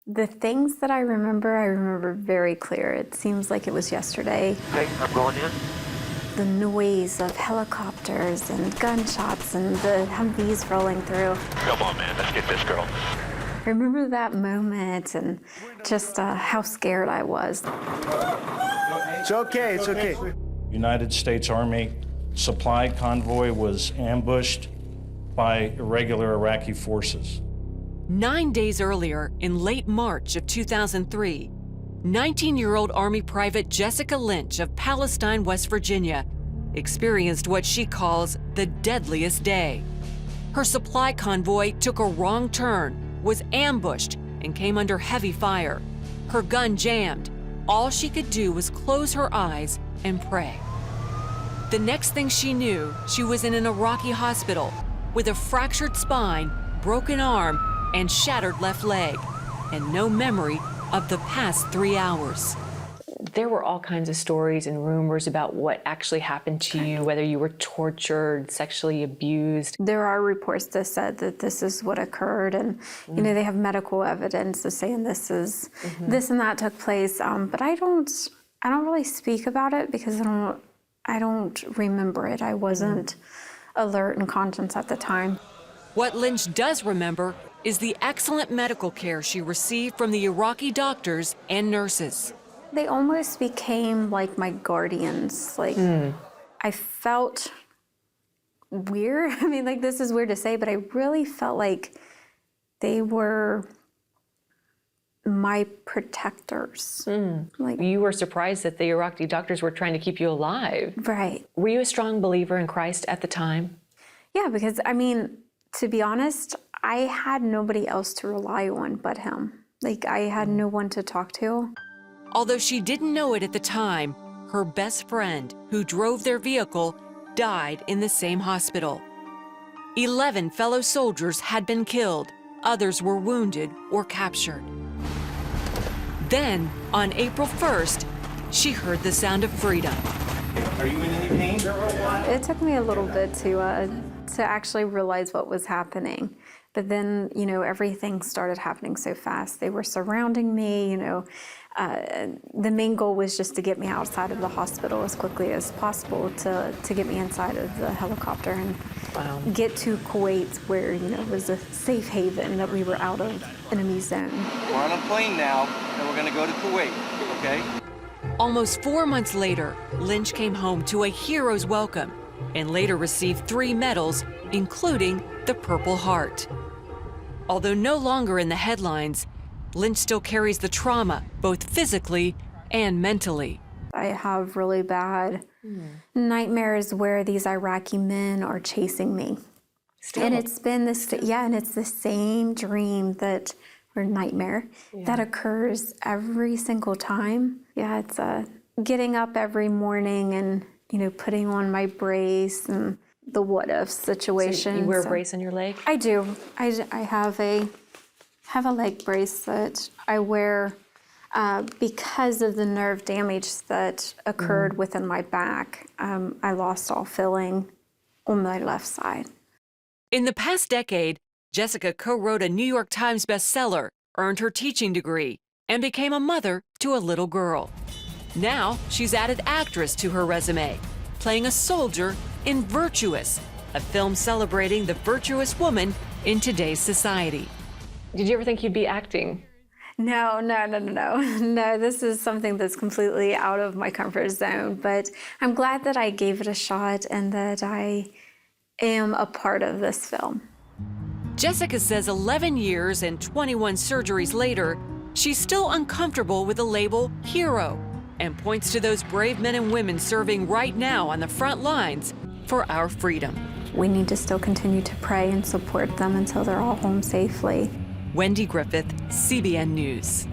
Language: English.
The things that I remember very clear. It seems like it was yesterday. Okay, I'm going in. The noise of helicopters and gunshots and the Humvees rolling through. Come on, man, let's get this girl. I remember that moment and just how scared I was. It's okay, it's okay. United States Army supply convoy was ambushed by irregular Iraqi forces. 9 days earlier, in late March of 2003, 19-year-old Army Private Jessica Lynch of Palestine, West Virginia, experienced what she calls the deadliest day. Her supply convoy took a wrong turn, was ambushed, and came under heavy fire. Her gun jammed. All she could do was close her eyes and pray. The next thing she knew, she was in an Iraqi hospital with a fractured spine, broken arm, and shattered left leg, and no memory of the past 3 hours. There were all kinds of stories and rumors about what actually happened to you, whether you were tortured, sexually abused. There are reports that said that this is what occurred, and you know they have medical evidence of saying this is this and that took place. But I don't really speak about it because I don't remember it. I wasn't alert and conscious at the time. What Lynch does remember is the excellent medical care she received from the Iraqi doctors and nurses. They almost became like my guardians. Like I felt weird. I mean, like this is weird to say, but I really felt like they were my protectors. Like, You were surprised that the Iraqi doctors were trying to keep you alive. right. Were you a strong believer in Christ at the time? Yeah, because I mean, to be honest, I had nobody else to rely on but him. Like I had no one to talk to. Although she didn't know it at the time, her best friend, who drove their vehicle, died in the same hospital. 11 fellow soldiers had been killed. Others were wounded or captured. Then, on April 1st, she heard the sound of freedom. Are you in any pain? It took me a little bit to actually realize what was happening. But then, you know, everything started happening so fast. They were surrounding me, you know. The main goal was just to get me outside of the hospital as quickly as possible to get me inside of the helicopter and get to Kuwait where, you know, it was a safe haven that we were out of enemy zone. We're on a plane now, and we're going to go to Kuwait, okay? Almost 4 months later, Lynch came home to a hero's welcome and later received 3 medals, including the Purple Heart. Although no longer in the headlines, Lynch still carries the trauma, both physically and mentally. I have really bad nightmares where these Iraqi men are chasing me. Still? And it's been this, and it's the same dream that, or nightmare, that occurs every single time. Yeah, it's getting up every morning and, you know, putting on my brace and the what if situation. So you wear a brace on your leg? I do. I have a leg brace that I wear because of the nerve damage that occurred within my back. I lost all feeling on my left side. In the past decade, Jessica co-wrote a New York Times bestseller, earned her teaching degree, and became a mother to a little girl. Now, she's added actress to her resume, playing a soldier in Virtuous, a film celebrating the virtuous woman in today's society. Did you ever think you'd be acting? No. No, this is something that's completely out of my comfort zone, but I'm glad that I gave it a shot and that I am a part of this film. Jessica says 11 years and 21 surgeries later, she's still uncomfortable with the label hero and points to those brave men and women serving right now on the front lines for our freedom. We need to still continue to pray and support them until they're all home safely. Wendy Griffith, CBN News.